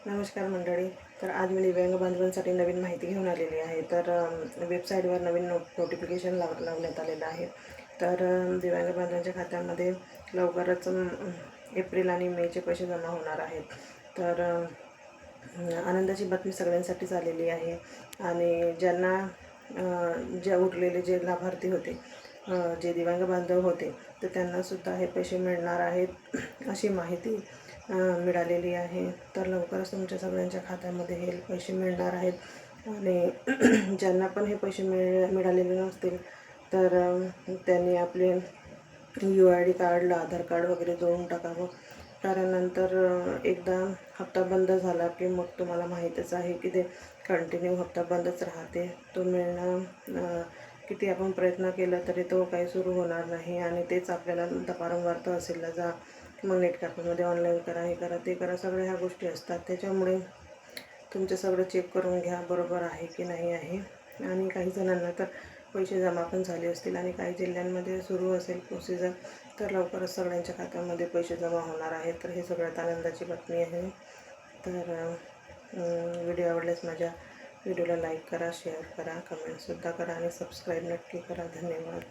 नमस्कार मंडळी. तर आज मी दिव्यांग बांधवांसाठी नवीन माहिती घेऊन आलेली आहे. तर वेबसाईटवर नवीन नोटिफिकेशन लावण्यात आलेलं आहे. तर दिव्यांग बांधवांच्या खात्यामध्ये लवकरच एप्रिल आणि मेचे पैसे जमा होणार आहेत. तर आनंदाची बातमी सगळ्यांसाठीच आलेली आहे. आणि ज्यांना ज्या उरलेले जे लाभार्थी होते, जे दिव्यांग बांधव होते, तर त्यांनासुद्धा हे पैसे मिळणार आहेत अशी माहिती मिळालेली आहे. तर लवकरच तुमच्या सगळ्यांच्या खात्यामध्ये हे पैसे मिळणार आहेत. आणि ज्यांना पण हे पैसे मिळालेले नसतील तर त्यांनी आपले UID कार्डला आधार कार्ड वगैरे जोडून टाकावं. कारण नंतर एकदा हप्ता बंद झाला की मग तुम्हाला माहीतच आहे की ते कंटिन्यू हप्ता बंदच राहते. तो मिळणं किती आपण प्रयत्न केला तरी तो काही सुरू होणार नाही. आणि तेच आपल्याला वारंवार तहसीलला जा, मग नेट कॅफेमध्ये ऑनलाईन करा, हे करा ते करा, सगळ्या ह्या गोष्टी असतात. त्याच्यामुळे तुमचं सगळं चेक करून घ्या बरोबर आहे की नाही आहे. आणि काही जणांना तर पैसे जमा पण झाले असतील आणि काही जिल्ह्यांमध्ये सुरू असेल प्रोसिजर. तर लवकरच सगळ्यांच्या खात्यामध्ये पैसे जमा होणार आहेत. तर हे सगळ्यात आनंदाची बातमी आहे. तर व्हिडिओ आवडल्यास माझ्या व्हिडिओला लाईक करा, शेअर करा, कमेंटसुद्धा करा आणि सबस्क्राईब नक्की करा. धन्यवाद.